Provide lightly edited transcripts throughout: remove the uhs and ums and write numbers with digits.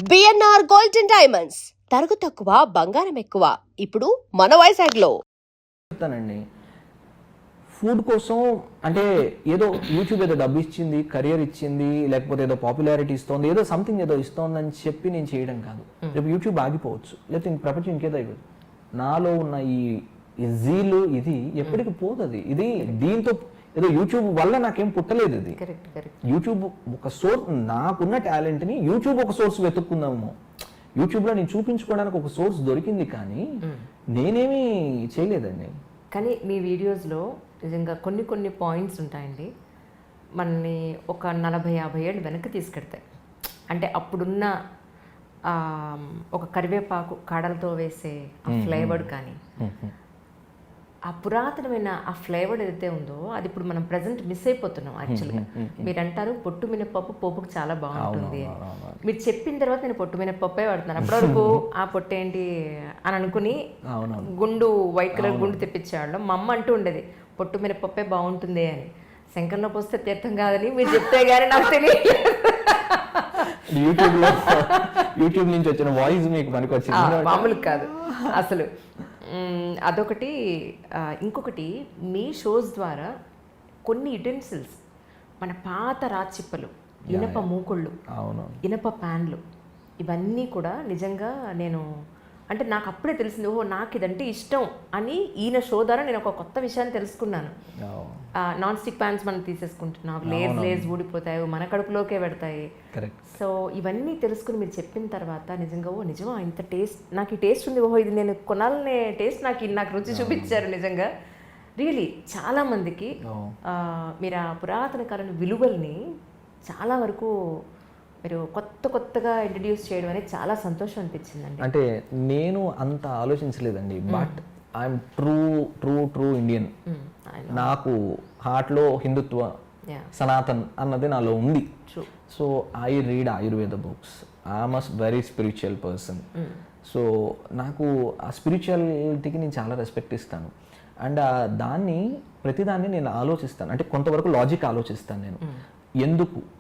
BNR gold and diamonds తరుగు తక్కువ బంగారం ఎక్కువ ఇప్పుడు మన వైజాగ్లో. చెప్తానండి, ఫుడ్ కోసం అంటే ఏదో యూట్యూబ్ ఏదో డబ్బు ఇచ్చింది, కెరియర్ ఇచ్చింది, లేకపోతే ఏదో పాపులారిటీ ఇస్తోంది, ఏదో సంథింగ్ ఏదో ఇస్తోందని చెప్పి నేను చేయడం కాదు. రేపు యూట్యూబ్ ఆగిపోవచ్చు, లేకపోతే ప్రపంచం ఇంకేదో అయిపోతుంది. నాలో ఉన్న ఈ జీలు ఇది ఎప్పటికి పోతుంది. ఇది దీంతో ఏదో యూట్యూబ్ వల్ల నాకేం పుట్టలేదు. ఇది యూట్యూబ్ ఒక సోర్స్, నాకున్న టాలెంట్ని యూట్యూబ్ ఒక సోర్స్ వెతుక్కుందాము. యూట్యూబ్లో నేను చూపించుకోవడానికి ఒక సోర్స్ దొరికింది, కానీ నేనేమీ చేయలేదండి. కానీ మీ వీడియోస్లో నిజంగా కొన్ని కొన్ని పాయింట్స్ ఉంటాయండి, మనని ఒక 40-50 ఏళ్ళు వెనక్కి తీసుకెడతాయి. అంటే అప్పుడున్న ఒక కరివేపాకు కాడలతో వేసే ఆ ఫ్లేవర్డ్ కానీ, ఆ పురాతనమైన ఆ ఫ్లేవర్డ్ ఏదైతే ఉందో అది ఇప్పుడు మనం ప్రజెంట్ మిస్ అయిపోతున్నాం. యాక్చువల్గా మీరు అంటారు పొట్టు మినపప్పు పోపుకు చాలా బాగుంటుంది అని. మీరు చెప్పిన తర్వాత నేను పొట్టు మినపప్పే వాడుతున్నాను. అప్పటివరకు ఆ పొట్టు ఏంటి అని అనుకుని గుండు, వైట్ కలర్ గుండు తెప్పించేవాళ్ళం. మా అమ్మ అంటూ ఉండేది పొట్టు మినపప్పే బాగుంటుంది అని. శంకర్లో పోస్తే తీర్థం కాదని మీరు చెప్తే కానీ నాకు తెలియదు. యూట్యూబ్ నుంచి వచ్చిన వాయిస్ మీకు మనకు వచ్చింది, మామూలు కాదు అసలు. అదొకటి. ఇంకొకటి, మీ షోస్ ద్వారా కొన్ని యుటెన్సిల్స్, మన పాత రాచిప్పలు, ఇనప మూకుళ్ళు, ఇనప ప్యాన్లు, ఇవన్నీ కూడా నిజంగా నేను అంటే నాకు అప్పుడే తెలిసింది, ఓహో నాకు ఇదంటే ఇష్టం అని. ఈయన షో ద్వారా నేను ఒక కొత్త విషయాన్ని తెలుసుకున్నాను. నాన్ స్టిక్ ప్యాన్స్ మనం తీసేసుకుంటున్నాం, లేజ్ ఊడిపోతాయి, మన కడుపులోకే పెడతాయి. సో ఇవన్నీ తెలుసుకుని మీరు చెప్పిన తర్వాత నిజంగా ఓ నిజమా ఇంత టేస్ట్, నాకు ఈ టేస్ట్ ఉంది, ఓహో ఇది నేను కొనాలనే టేస్ట్ నాకు రుచి చూపించారు. నిజంగా రియలీ చాలామందికి మీరు ఆ పురాతన కాలం విలువల్ని చాలా వరకు మీరు కొత్తగా ఇంట్రడ్యూస్ చేయడం అనేది చాలా సంతోషం అనిపించిందండి. అంటే నేను అంత ఆలోచించలేదండి, బట్ ఐఎమ్ ట్రూ ఇండియన్. నాకు హార్ట్లో హిందుత్వ, సనాతన్ అన్నది నాలో ఉంది. So I read Ayurveda books. I'm a very spiritual person. So నాకు ఆ స్పిరిచువాలిటీకి నేను చాలా రెస్పెక్ట్ ఇస్తాను. అండ్ ప్రతిదాన్ని నేను ఆలోచిస్తాను. అంటే కొంతవరకు లాజిక్ ఆలోచిస్తాను నేను.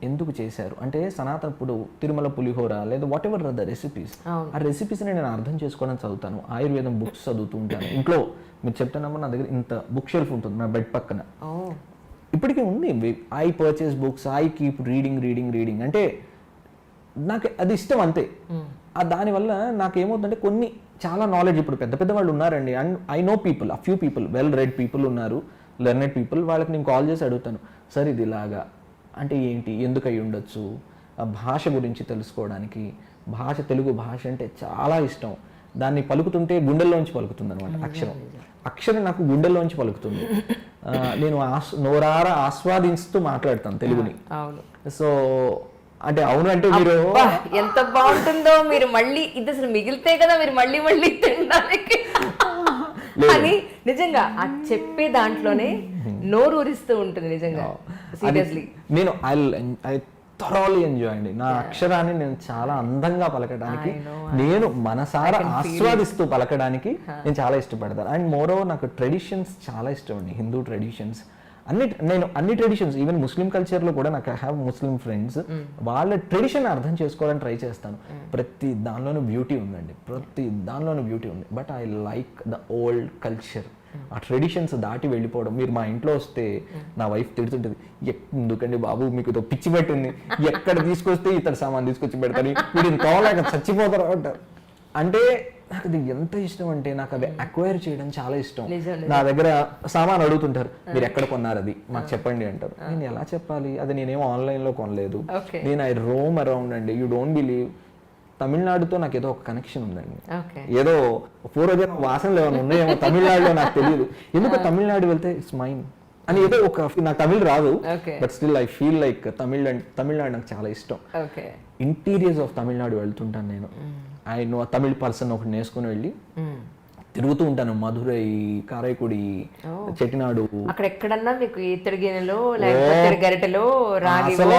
ఎందుకు చేశారు అంటే సనాతన, ఇప్పుడు తిరుమల పులిహోర లేదా వాట్ ఎవర్ ద రెసిపీస్, ఆ రెసిపీస్ని నేను అర్థం చేసుకోవడం చదువుతాను. ఆయుర్వేదం బుక్స్ చదువుతూ ఉంటాను. ఇంట్లో మీరు చెప్తున్నప్పుడు నా దగ్గర ఇంత బుక్ షెల్ఫ్ ఉంటుంది నా బెడ్ పక్కన, ఇప్పటికీ ఉంది. I purchase books, I keep reading. అంటే నాకు అది ఇష్టం అంతే. దానివల్ల నాకు ఏమవుతుందంటే కొన్ని చాలా నాలెడ్జ్, ఇప్పుడు పెద్ద వాళ్ళు ఉన్నారండి, and I know people, few people, well read people ఉన్నారు, లెర్నెడ్ పీపుల్. వాళ్ళకి నేను కాల్ చేసి అడుగుతాను, సార్ ఇది ఇలాగా అంటే ఏంటి, ఎందుకు అయి ఉండొచ్చు, ఆ భాష గురించి తెలుసుకోవడానికి. తెలుగు భాష అంటే చాలా ఇష్టం. దాన్ని పలుకుతుంటే గుండెల్లోంచి పలుకుతుంది అనమాట. అక్షరం నాకు గుండెల్లోంచి పలుకుతుంది. నేను నోరారా ఆస్వాదిస్తూ మాట్లాడతాను తెలుగుని. సో అంటే అవును అంటే మీరు ఎంత బాగుంటుందో, మీరు మళ్ళీ ఇది అసలు మిగిలితే కదా మీరు మళ్ళీ తినడానికి అని నిజంగా ఆ చెప్పే దాంట్లోనే నోరూరిస్తూ ఉంటుంది నిజంగా. సీరియస్లీ నేను ఐ థరోలీ ఎంజాయ్ అండి. నా అక్షరాన్ని నేను చాలా అందంగా పలకడానికి, నేను మనసారా ఆస్వాదిస్తూ పలకడానికి నేను చాలా ఇష్టపడతాను. అండ్ మోర్ ఓవర్ నాకు ట్రెడిషన్స్ చాలా ఇష్టం అండి, హిందూ ట్రెడిషన్స్. నేను అన్ని ట్రెడిషన్స్, ఈవెన్ ముస్లిం కల్చర్లో కూడా నాకు ఐ హ్యావ్ ముస్లిం ఫ్రెండ్స్, వాళ్ళ ట్రెడిషన్ అర్థం చేసుకోవడానికి ట్రై చేస్తాను. ప్రతి దానిలోనూ బ్యూటీ ఉందండి, but I like the old culture. ఆ ట్రెడిషన్స్ దాటి వెళ్ళిపోవడం. మీరు మా ఇంట్లో వస్తే నా వైఫ్ తిడుతుంటుంది, ఎందుకండి బాబు మీకు ఇదో పిచ్చి పెట్టింది, ఎక్కడ తీసుకొస్తే ఇతర సామాన్ తీసుకొచ్చి పెడతాను, వీడిని కావాలేక చచ్చిపోతారు అంటారు. అంటే నాకు అది ఎంత ఇష్టం అంటే, నాకు అది అక్వైర్ చేయడం చాలా ఇష్టం. నా దగ్గర సామాన్ అడుగుతుంటారు, మీరు ఎక్కడ కొన్నారు అది మాకు చెప్పండి అంటారు. నేను ఎలా చెప్పాలి, అది నేనేమో ఆన్లైన్లో కొనలేదు, నేను ఐ రోమ్ అరౌండ్ అండి. యూ డోంట్ బిలీవ్, తమిళనాడుతో నాకు ఏదో ఒక కనెక్షన్ ఉందండి. ఏదో పూర్వజన్మ వాసనలు ఏమైనా ఉన్నాయేమో తమిళనాడులో, నాకు తెలియదు ఎందుకు. తమిళనాడు వెళ్తే ఇట్స్ మైన్ అని ఏదో ఒక, నాకు తమిళ్ రాదు, but still I feel like Tamil Nadu నాకు చాలా ఇష్టం. ఇంటీరియర్స్ ఆఫ్ తమిళనాడు వెళ్తుంటాను నేను. ఐ నో తమిళ్ పర్సన్ ఒకటి నేర్చుకుని వెళ్ళి తిరుగుతూ ఉంటాను. మధురై, కారైకుడి, చెట్టినాడు, అక్కడ ఎక్కడన్నా మీకు ఇత్తడి గిన్నెలో లేకపోతే గరిటెలో రాగిలో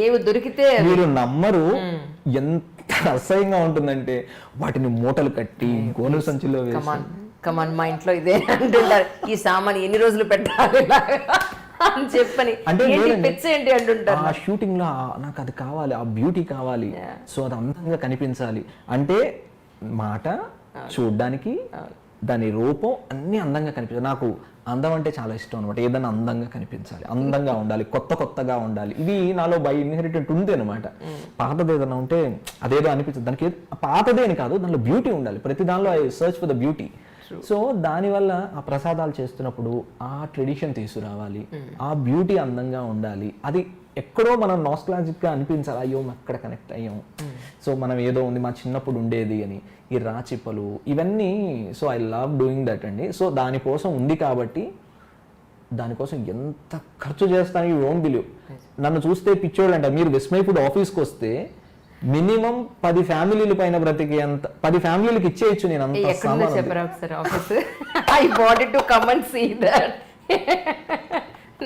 ఏవి దొరికితే మీరు నమ్మరు ఎంత అసహ్యంగా ఉంటుందంటే, వాటిని మూటలు కట్టి గోనెల సంచిలో వేసి. కమాన్ మా ఇంట్లో ఇదే అంటుంటారు, ఈ సామాన్ ఎన్ని రోజులు పెట్టాలి. అని చెప్పని అంటే పిచ్చ ఏంటి అంటుంటారు. ఆ షూటింగ్ లో నాకు అది కావాలి, ఆ బ్యూటీ కావాలి, సో అది అందంగా కనిపించాలి అంటే మాట చూడ్డానికి దాని రూపం అన్ని అందంగా కనిపించాలి. నాకు అందం అంటే చాలా ఇష్టం అనమాట. ఏదైనా అందంగా కనిపించాలి, అందంగా ఉండాలి, కొత్తగా ఉండాలి. ఇది నాలో బై ఇన్హెరిటెడ్ ఉంది అనమాట. పాతది ఏదైనా ఉంటే అదేదో అనిపించదు. దానికి పాతదే అని కాదు, దానిలో బ్యూటీ ఉండాలి. ప్రతి దానిలో I search for the beauty. So దానివల్ల ఆ ప్రసాదాలు చేస్తున్నప్పుడు ఆ ట్రెడిషన్ తీసుకురావాలి, ఆ బ్యూటీ అందంగా ఉండాలి. అది ఎక్కడో మనం నాస్టాలజిక్గా అనిపించాలి, అయ్యో అక్కడ కనెక్ట్ అయ్యాం, సో మనం ఏదో ఉంది మా చిన్నప్పుడు ఉండేది అని. ఈ రాచిప్పలు ఇవన్నీ, so I love doing that అండి. సో దానికోసం ఉంది కాబట్టి దానికోసం ఎంత ఖర్చు చేస్తాను యూ డోంట్ బిలీవ్. నన్ను చూస్తే పిచ్చోళ్ళు అంట. మీరు విస్మయ్ ఫుడ్ ఆఫీస్కి వస్తే మినిమం 10 ఫ్యామిలీల పైన బ్రతికి అంత 10 ఫ్యామిలీలకు ఇచ్చేయచ్చు నేను అంత.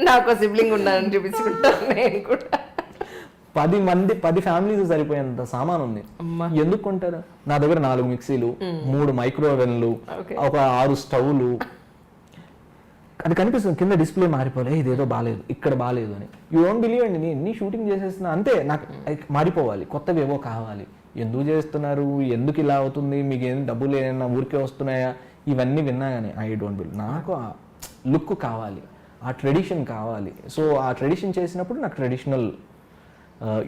నాకు సిబ్లింగ్ ఉన్నారని చూపించుకుంటాను నేను కూడా. 10 ఫ్యామిలీస్ సరిపోయేంత సామాన్ ఉంది. ఎందుకు కొంటారు? నా దగ్గర 4 మిక్సీలు, 3 మైక్రోవెన్లు, ఒక 6 స్టవ్లు. అది కనిపిస్తుంది కింద డిస్ప్లే మారిపోలే, ఇదేదో బాగాలేదు, ఇక్కడ బాగాలేదు అని. యూ డోంట్ బిలీవ్ అండి, నేను ఎన్ని షూటింగ్ చేసేస్తున్నా అంతే. నాకు మారిపోవాలి, కొత్తవి ఏవో కావాలి. ఎందుకు చేస్తున్నారు, ఎందుకు ఇలా అవుతుంది, మీకు ఏం డబ్బులు ఏమైనా ఊరికే వస్తున్నాయా, ఇవన్నీ విన్నా కానీ ఐ డోంట్ బిలీవ్. నాకు ఆ లుక్ కావాలి, ఆ ట్రెడిషన్ కావాలి. సో ఆ ట్రెడిషన్ చేసినప్పుడు నాకు ట్రెడిషనల్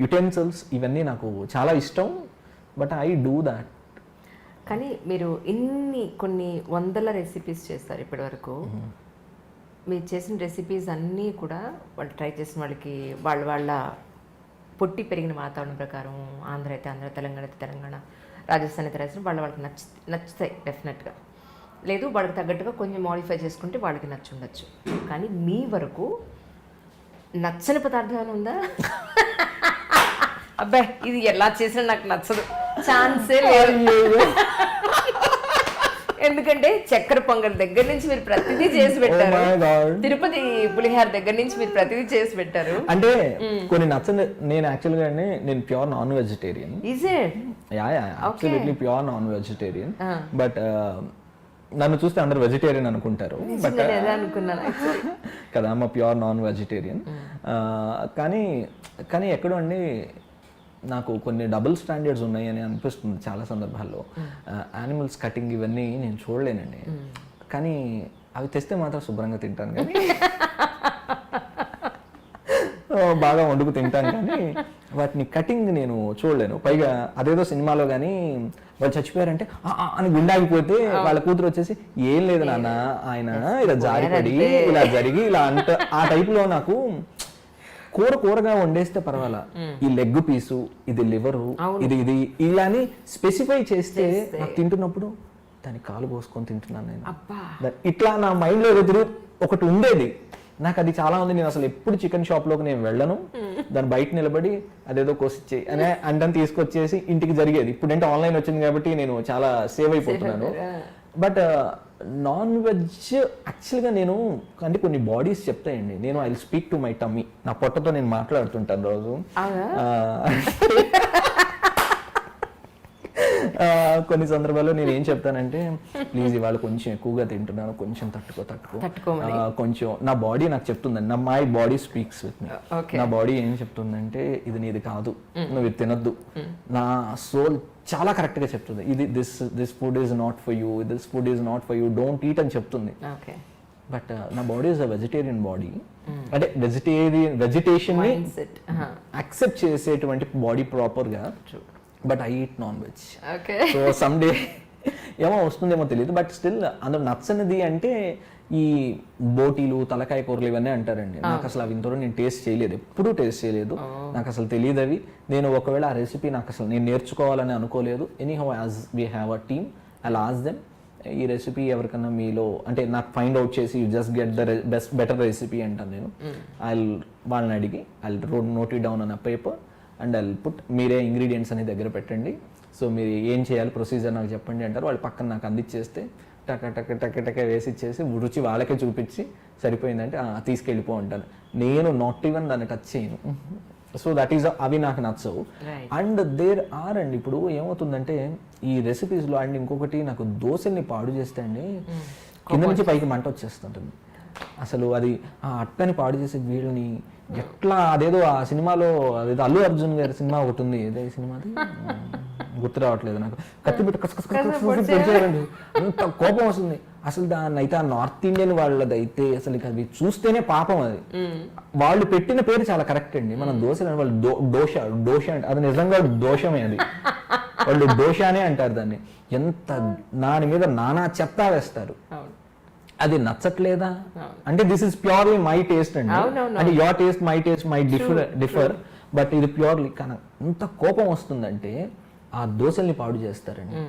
యుటెన్సిల్స్ ఇవన్నీ నాకు చాలా ఇష్టం. But I do that. కానీ మీరు కొన్ని వందల రెసిపీస్ చేస్తారు ఇప్పటి వరకు. మీరు చేసిన రెసిపీస్ అన్నీ కూడా వాళ్ళు ట్రై చేసిన వాళ్ళకి వాళ్ళ పొట్టి పెరిగిన వాతావరణం ప్రకారం, ఆంధ్ర అయితే ఆంధ్ర, తెలంగాణ అయితే తెలంగాణ, రాజస్థాన్ అయితే రాజస్థాన్, వాళ్ళకి నచ్చుతాయి డెఫినెట్గా. లేదు వాళ్ళకి తగ్గట్టుగా కొంచెం మోడిఫై చేసుకుంటే వాళ్ళకి నచ్చుండొచ్చు. కానీ మీ వరకు నచ్చని పదార్థం ఏమైనా ఉందా? అబ్బాయి ఇది ఎలా చేసినా నాకు నచ్చదు, ఛాన్సే లేదు. ఎందుకంటే చక్కెర పొంగల్ దగ్గర నుంచి మీరు ప్రతిదీ చేసి పెట్టారు, తిరుపతి పులిహార దగ్గర నుంచి మీరు ప్రతిదీ చేసి పెట్టారు. అంటే కొన్ని నచ్చని, నేను యాక్చువల్గా నేను pure non vegetarian. Is it? Absolutely pure non vegetarian. But నన్ను చూస్తే అందరు వెజిటేరియన్ అనుకుంటారు. బట్ కదా, మా ప్యూర్ నాన్ వెజిటేరియన్. కానీ ఎక్కడో అండి నాకు కొన్ని డబుల్ స్టాండర్డ్స్ ఉన్నాయి అని అనిపిస్తుంది చాలా సందర్భాల్లో. యానిమల్స్ కటింగ్ ఇవన్నీ నేను చూడలేనండి, కానీ అవి తెస్తే మాత్రం శుభ్రంగా తింటాను, కానీ బాగా వండుకు తింటాను, కానీ వాటిని కటింగ్ నేను చూడలేను. పైగా అదేదో సినిమాలో కానీ వాళ్ళు చచ్చిపోయారంటే అని గుండాగిపోతే వాళ్ళ కూతురు వచ్చేసి ఏం లేదు నాన్న, ఆయన ఇలా జారిపడి ఇలా జరిగి ఇలా అంట, ఆ టైప్లో నాకు కూరగా వండేస్తే పర్వాలా. ఈ లెగ్ పీసు, ఇది లివరు, ఇది ఇలాని స్పెసిఫై చేస్తే నాకు తింటున్నప్పుడు దాన్ని కాలు పోసుకొని తింటున్నాను నేను. ఇట్లా నా మైండ్లో ఒకటి ఉండేది నాకు, అది చాలా ఉంది. నేను అసలు ఎప్పుడు చికెన్ షాప్లోకి నేను వెళ్ళను, దాన్ని బయట నిలబడి అదేదో కోసిచ్చేయి అనే అంటని తీసుకొచ్చేసి ఇంటికి జరిగేది. ఇప్పుడంటే ఆన్లైన్ వచ్చింది కాబట్టి నేను చాలా సేవ్ అయిపోతున్నాను. బట్ నాన్ వెజ్ యాక్చువల్గా నేను అంటే కొన్ని బాడీస్ చెప్తాయండి, నేను I will speak to my tummy. నా పొట్టతో నేను మాట్లాడుతుంటాను రోజు. కొన్ని సందర్భాల్లో నేను ఏం చెప్తానంటే, ప్లీజ్ ఇవాళ కొంచెం ఎక్కువగా తింటున్నాను, కొంచెం తట్టుకో, కొంచెం. నా బాడీ నాకు చెప్తుందండి, my body speaks with me. నా బాడీ ఏం చెప్తుందంటే, ఇది నీది కాదు, నువ్వు ఇది తినద్దు. నా సోల్ చాలా కరెక్ట్ గా చెప్తుంది, ఇది this food is not for you, this food is not for you, don't eat అని చెప్తుంది. బట్ నా body is a vegetarian body. అంటే వెజిటేషన్ ని యాక్సెప్ట్ చేసేటువంటి బాడీ ప్రాపర్ గా. But I eat non veg. So some day ఏమో వస్తుందేమో తెలియదు, బట్ స్టిల్ అందులో నచ్చనిది అంటే ఈ బోటీలు, తలకాయ కూరలు ఇవన్నీ అంటారండి. నాకు అసలు అవి ఇంతవరకు నేను టేస్ట్ చేయలేదు, ఎప్పుడూ టేస్ట్ చేయలేదు, నాకు అసలు తెలియదు అవి. నేను ఒకవేళ ఆ రెసిపీ నాకు అసలు నేను నేర్చుకోవాలని అనుకోలేదు. Anyhow as we have a team, I will ask them, ఈ రెసిపీ ఎవరికన్నా మీలో అంటే నాకు ఫైండ్ అవుట్ చేసి you just get the better recipe అంటాను నేను. వాళ్ళని అడిగి I note it down an a paper and I put, మీరే ఇంగ్రీడియంట్స్ అని దగ్గర పెట్టండి, సో మీరు ఏం చేయాలి ప్రొసీజర్ నాకు చెప్పండి అంటారు. వాళ్ళు పక్కన నాకు అందించేస్తే టక వేసి ఇచ్చేసి రుచి వాళ్ళకే చూపించి సరిపోయిందంటే తీసుకెళ్ళిపో అంటాను. నేను నాట్ ఈవెన్ దాన్ని టచ్ చేయను. సో దట్ ఈస్, అవి నాకు నచ్చవు. అండ్ దేర్ ఆర్ అండి, ఇప్పుడు ఏమవుతుందంటే ఈ రెసిపీస్లో అండ్ ఇంకొకటి, నాకు దోశల్ని పాడు చేస్తే అండి కింద నుంచి పైకి మంట వచ్చేస్తుంటుంది. అసలు అది ఆ అట్టని పాడు చేసే వీళ్ళని ఎట్లా అదేదో ఆ సినిమాలో అదేదో అల్లు అర్జున్ గారి సినిమా ఒకటి ఉంది, ఏదో సినిమాది గుర్తు రావట్లేదు నాకు, కత్తి పెట్టి కసకసండి అంత కోపం వస్తుంది అసలు. దాన్ని అయితే ఆ నార్త్ ఇండియన్ వాళ్ళది అయితే అసలు ఇక అది చూస్తేనే పాపం. అది వాళ్ళు పెట్టిన పేరు చాలా కరెక్ట్ అండి. మనం దోశలు వాళ్ళు దోశ అంటే అది నిజంగా దోషమే, అది వాళ్ళు దోషానే అంటారు దాన్ని. ఎంత దాని మీద నానా చెత్త వేస్తారు. అది నచ్చట్లేదా అంటే this is purely my taste అండి, అంటే your taste my taste my differ, but ఇది ప్యూర్లీ కానీ ఎంత కోపం వస్తుందంటే ఆ దోశల్ని పాడు చేస్తారండి.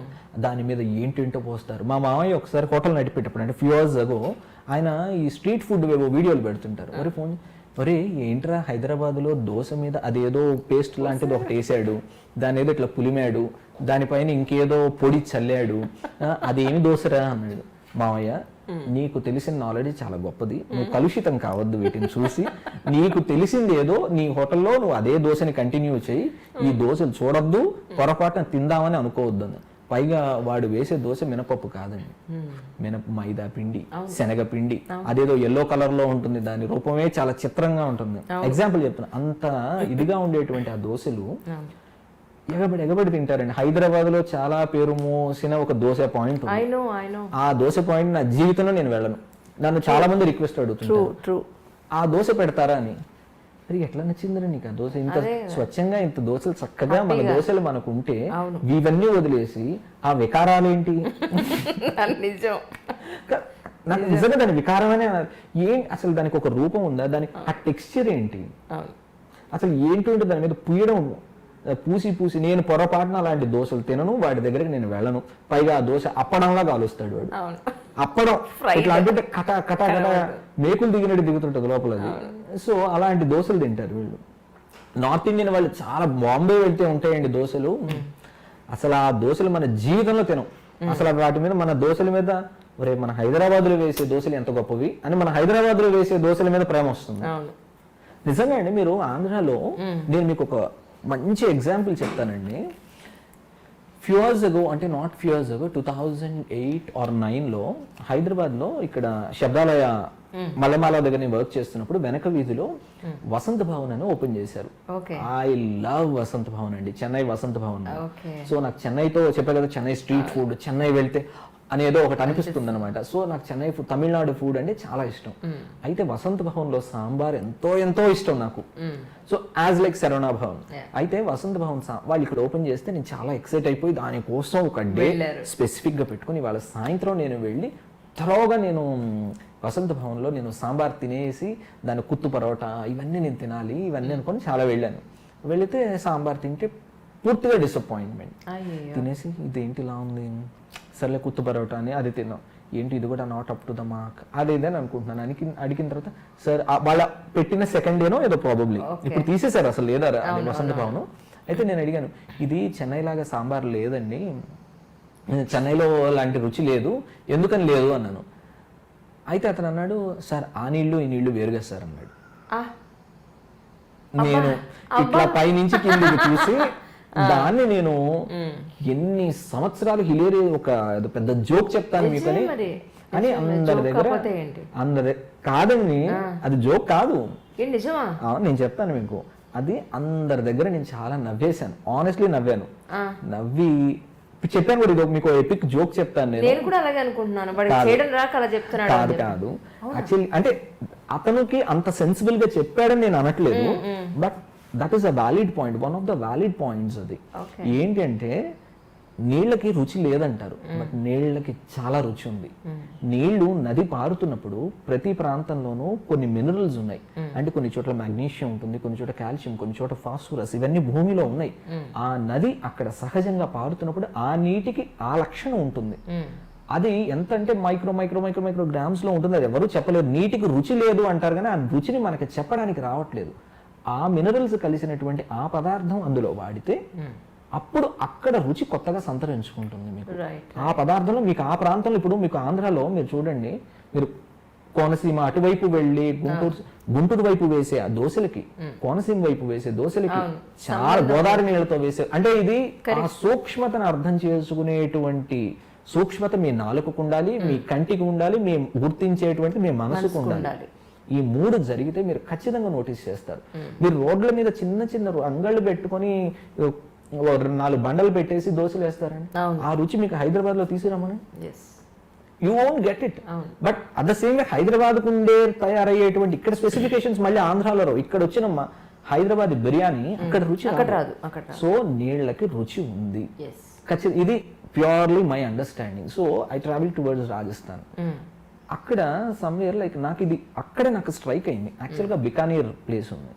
దాని మీద ఏంటేంటో పోస్తారు. మా మామయ్య ఒకసారి హోటల్ నడిపేటప్పుడు అంటే ఫ్యూ ఇయర్స్ అగో ఆయన ఈ స్ట్రీట్ ఫుడ్ వీడియోలు పెడుతుంటారు. మరి ఫోన్ ఒరే ఏంట్రా హైదరాబాద్లో దోశ మీద అదేదో పేస్ట్ లాంటిది ఒకటి వేసాడు, దాని ఏదో ఇట్లా పులిమాడు, దానిపైన ఇంకేదో పొడి చల్లాడు, అదేమి దోశరా అన్నాడు. మామయ్య నీకు తెలిసిన నాలెడ్జ్ చాలా గొప్పది, నువ్వు కలుషితం కావద్దు వీటిని చూసి, నీకు తెలిసింది ఏదో నీ హోటల్లో నువ్వు అదే దోశని కంటిన్యూ చేయి, ఈ దోశలు చూడొద్దు, పొరపాటున తిందామని అనుకోవద్దు అని. పైగా వాడు వేసే దోశ మినపప్పు కాదండి, మైదా పిండి, శనగపిండి, అదేదో ఎల్లో కలర్ లో ఉంటుంది, దాని రూపమే చాలా చిత్రంగా ఉంటుంది. ఎగ్జాంపుల్ చెప్తున్నా, అంత ఇదిగా ఉండేటువంటి ఆ దోశలు ఎగబడి తింటారండి. హైదరాబాద్ లో చాలా పేరు మోసిన ఒక దోశ పాయింట్, ఆ దోశ పాయింట్ నా జీవితంలో నేను వెళ్ళను. నన్ను చాలా మంది రిక్వెస్ట్ అడుగుతుంటారు ఆ దోశ పెడతారా అని. మరి ఎట్లా నచ్చిందని నీకు ఆ దోశ? ఇంత స్వచ్ఛంగా ఇంత దోశలు చక్కగా మన దోశలు మనకు ఉంటే ఇవన్నీ వదిలేసి ఆ వికారాలేంటి? నాకు నిజంగా దాని వికారమనే ఏం, అసలు దానికి ఒక రూపం ఉందా, దానికి ఆ టెక్స్చర్ ఏంటి, అసలు ఏంటి దాని మీద పూయడం, పూసి నేను పొరపాటున అలాంటి దోశలు తినను, వాడి దగ్గరికి నేను వెళ్ళను. పైగా ఆ దోశ అప్పడంలా కాలుస్తాడు వాడు, అప్పడం ఇట్లా అంటే కట కట కట మేకులు దిగినట్టు దిగుతుంటది లోపలది. సో అలాంటి దోశలు తింటారు వీళ్ళు. నార్త్ ఇండియన్ వాళ్ళు చాలా, బాంబే వెళ్తే ఉంటాయండి దోశలు, అసలు ఆ దోశలు మన జీవితంలో తినం. అసలు వాటి మీద మన దోశల మీద ఒరే మన హైదరాబాద్ లో వేసే దోశలు ఎంత గొప్పవి అని మన హైదరాబాద్ లో వేసే దోశల మీద ప్రేమ వస్తుంది. నిజంగా అండి, మీరు ఆంధ్రాలో నేను మీకు ఒక మంచి ఎగ్జాంపుల్ చెప్తానండి. ఫ్యూ ఇయర్స్ అగో, అంటే not few years ago, 2008 or 2009లో హైదరాబాద్లో ఇక్కడ శబ్దాలయ మల్లెమాల దగ్గర నేను వర్క్ చేస్తున్నప్పుడు వెనక వీధిలో వసంత భవన్ అని ఓపెన్ చేశారు. ఐ లవ్ వసంత భవన్ అండి, చెన్నై వసంత భవన్. సో నాకు చెన్నైతో చెప్పే కదా, చెన్నై స్ట్రీట్ ఫుడ్, చెన్నై వెళ్తే అనేదో ఒకటి అనిపిస్తుంది అనమాట. సో నాకు చెన్నై ఫుడ్, తమిళనాడు ఫుడ్ అంటే చాలా ఇష్టం. అయితే వసంత భవన్ లో సాంబార్ ఎంతో ఇష్టం నాకు. So as like Saravana Bhavan. అయితే వసంత భవన్ వాళ్ళు ఇక్కడ ఓపెన్ చేస్తే నేను చాలా ఎక్సైట్ అయిపోయి దానికోసం ఒక డే స్పెసిఫిక్ గా పెట్టుకుని వాళ్ళ సాయంత్రం నేను వెళ్ళి త్వరగా నేను వసంత భవన్లో నేను సాంబార్ తినేసి దాని కుత్తు పరోటా ఇవన్నీ నేను తినాలి ఇవన్నీ అనుకొని చాలా వెళ్ళాను. వెళితే సాంబార్ తింటే పూర్తిగా డిసప్పాయింట్మెంట్. తినేసి ఇదేంటి ఇలా ఉంది, సర్లే కుత్తు పరోటా అని అది తిన్నాం, ఏంటి ఇది కూడా not up to the mark అదేదని అనుకుంటున్నాను. అడిగిన తర్వాత సార్ వాళ్ళ పెట్టిన సెకండ్ డేనో ఏదో ప్రాబబ్లీ ఇప్పుడు తీసేశారు, అసలు లేదా వసంత భవన్. అయితే నేను అడిగాను, ఇది చెన్నై లాగా సాంబార్ లేదండి, చెన్నైలో లాంటి రుచి లేదు, ఎందుకని లేదు అన్నాను. అయితే అతను అన్నాడు, సార్ ఆ నీళ్లు ఈ నీళ్లు వేరుగా సార్ అన్నాడు. నేను ఇట్లా పైనుంచి కిందికి చూసి దాన్ని నేను ఎన్ని సంవత్సరాలు హిలేరి ఒక పెద్ద జోక్ చెప్తాను మీకని అని అందరి కాదండి, అది జోక్ కాదు, నేను చెప్తాను మీకు. అది అందరి దగ్గర నేను చాలా నవ్వేశాను, ఆనెస్ట్లీ నవ్వాను. నవ్వి చెప్పాను కూడా, మీకు ఎపిక్ జోక్ చెప్తాను నేను కూడా అలాగే అనుకుంటున్నాను. కాదు యాక్చువల్లీ అంటే అతనికి అంత సెన్సిబుల్ గా చెప్పాడని నేను అనట్లేదు, but that is a valid point, one of the valid points. అది ఏంటంటే నీళ్ళకి రుచి లేదంటారు, బట్ నీళ్ళకి చాలా రుచి ఉంది. నీళ్లు నది పారుతున్నప్పుడు ప్రతి ప్రాంతంలోనూ కొన్ని మినరల్స్ ఉన్నాయి, అంటే కొన్ని చోట్ల మాగ్నీషియం ఉంటుంది, కొన్ని చోట్ల కాల్షియం, కొన్ని చోట్ల ఫాస్ఫరస్, ఇవన్నీ భూమిలో ఉన్నాయి. ఆ నది అక్కడ సహజంగా పారుతున్నప్పుడు ఆ నీటికి ఆ లక్షణం ఉంటుంది. అది ఎంత అంటే micro micro micro micro grams లో ఉంటుంది, అది ఎవరు చెప్పలేరు. నీటికి రుచి లేదు అంటారు కానీ ఆ రుచిని మనకి చెప్పడానికి రావట్లేదు. ఆ మినరల్స్ కలిసినటువంటి ఆ పదార్థం అందులో వాడితే అప్పుడు అక్కడ రుచి కొత్తగా సంతరించుకుంటుంది మీకు. ఆ పదార్థంలో మీకు ఆ ప్రాంతంలో, ఇప్పుడు మీకు ఆంధ్రాలో మీరు చూడండి, మీరు కోనసీమ అటువైపు వెళ్ళి గుంటూరు వైపు వేసే ఆ దోశలకి, కోనసీమ వైపు వేసే దోశలకి చాలా గోదావరి నీళ్ళతో వేసే, అంటే ఇది ఆ సూక్ష్మతను అర్థం చేసుకునేటువంటి సూక్ష్మత మీ నాలుకకు ఉండాలి, మీ కంటికి ఉండాలి, మీ గుర్తించేటువంటి మీ మనసుకు ఉండాలి. ఈ 3 జరిగితే మీరు ఖచ్చితంగా నోటీస్ చేస్తారు. మీరు రోడ్ల మీద చిన్న చిన్న అంగళ్ళు పెట్టుకొని 4 బండలు పెట్టేసి దోశలు వేస్తారండి, ఆ రుచి మీకు హైదరాబాద్ లో తీసుకురామని you won't get it. But at the same way Hyderabad కు ఉండే తయారయ్యేటువంటి ఇక్కడ స్పెసిఫికేషన్స్ మళ్ళీ ఆంధ్రాలో రావు. ఇక్కడ వచ్చిన హైదరాబాద్ బిర్యానీ అక్కడ రుచి రాదు. సో నీళ్ళకి రుచి ఉంది. ఇది purely my understanding. So I travel towards Rajasthan. అక్కడ సమ్వేర్ లైక్ నాకు ఇది అక్కడే నాకు స్ట్రైక్ అయింది. యాక్చువల్గా బికానీర్ ప్లేస్ ఉంది.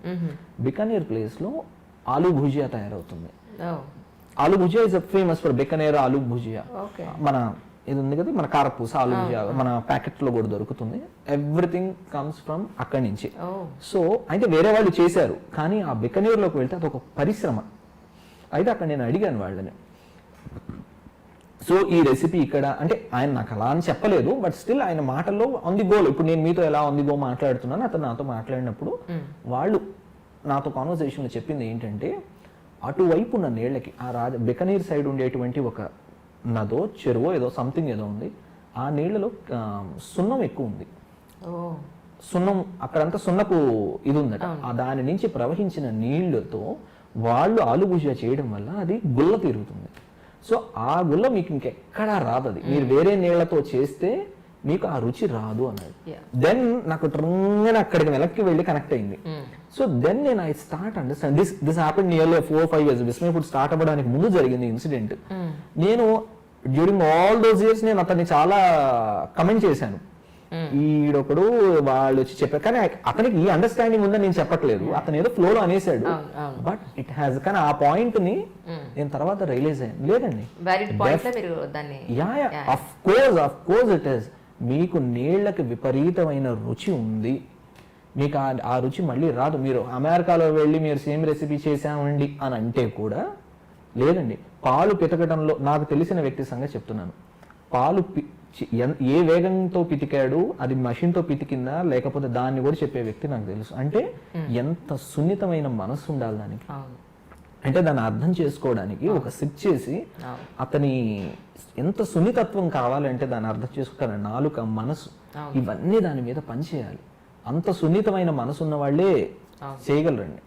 బికానీర్ ప్లేస్ లో ఆలూ భుజియా తయారవుతుంది. Aloo bhujia is famous for Bikaner aloo bhujia. మన ఇది ఉంది కదా, మన కారపూస ఆలూ భుజియా మన ప్యాకెట్ లో కూడా దొరుకుతుంది. ఎవ్రీథింగ్ కమ్స్ ఫ్రమ్ అక్కడి నుంచి. సో అయితే వేరే వాళ్ళు చేశారు, కానీ ఆ బికానేర్ లోకి వెళ్తే అదొక పరిశ్రమ. అయితే అక్కడ నేను అడిగాను వాళ్ళని, సో ఈ రెసిపీ ఇక్కడ అంటే ఆయన నాకు అలా అని చెప్పలేదు, బట్ స్టిల్ ఆయన మాటల్లో ఆన్ ది గోల్. ఇప్పుడు నేను మీతో ఎలా ఆన్ ది గో మాట్లాడుతున్నాను, అతను నాతో మాట్లాడినప్పుడు వాళ్ళు నాతో కాన్వర్సేషన్లో చెప్పింది ఏంటంటే, అటువైపు ఉన్న నీళ్ళకి ఆ బికనీర్ సైడ్ ఉండేటువంటి ఒక నదో చెరువో ఏదో సంథింగ్ ఏదో ఉంది, ఆ నీళ్ళలో సున్నం ఎక్కువ ఉంది. సున్నం అక్కడంతా సున్నపు ఇది ఉందట. దాని నుంచి ప్రవహించిన నీళ్లతో వాళ్ళు ఆలు భుజియా చేయడం వల్ల అది గుల్ల తిరుగుతుంది. సో ఆ గుల్ల మీకు ఇంకెక్కడా రాదు. అది మీరు వేరే నీళ్లతో చేస్తే మీకు ఆ రుచి రాదు అన్నది. దెన్ నాకు ట్రంగా అక్కడికి వెనక్కి వెళ్ళి కనెక్ట్ అయింది. సో దెన్ నేను I start understand this happen nearly 4-5 years. Vismaya food start అవ్వడానికి ముందు జరిగింది ఇన్సిడెంట్. నేను డ్యూరింగ్ ఆల్ దోస్ ఇయర్స్ నేను అతన్ని చాలా కమెంట్ చేశాను, ఈడొకడు వాళ్ళు వచ్చి చెప్పారు, కానీ అతనికి ఈ అండర్స్టాండింగ్ ఉందని నేను చెప్పట్లేదు. అతను ఏదో ఫ్లోలో అనేసాడు, బట్ ఇట్ హ్యాస్. కానీ ఆ పాయింట్ ని నేను తర్వాత రియలైజ్ అయ్యాను, లేదండి ఆఫ్ కోర్స్ ఇట్ ఈస్. మీకు నీళ్లకి విపరీతమైన రుచి ఉంది, మీకు ఆ రుచి మళ్ళీ రాదు. మీరు అమెరికాలో వెళ్ళి మీరు సేమ్ రెసిపీ చేసామండి అని అంటే కూడా లేదండి. పాలు పితకడంలో నాకు తెలిసిన వ్యక్తి సంగతి చెప్తున్నాను. పాలు ఏ వేగంతో పితికాడు, అది మషిన్తో పితికిందా లేకపోతే దాన్ని కూడా చెప్పే వ్యక్తి నాకు తెలుసు. అంటే ఎంత సున్నితమైన మనసు ఉండాలి దానికి, అంటే దాన్ని అర్థం చేసుకోవడానికి ఒక సిప్ చేసి అతని ఎంత సున్నితత్వం కావాలంటే దాన్ని అర్థం చేసుకోవాలి. నాలుక, మనసు, ఇవన్నీ దాని మీద పనిచేయాలి. అంత సున్నితమైన మనసు ఉన్న వాళ్ళే చేయగలరండి.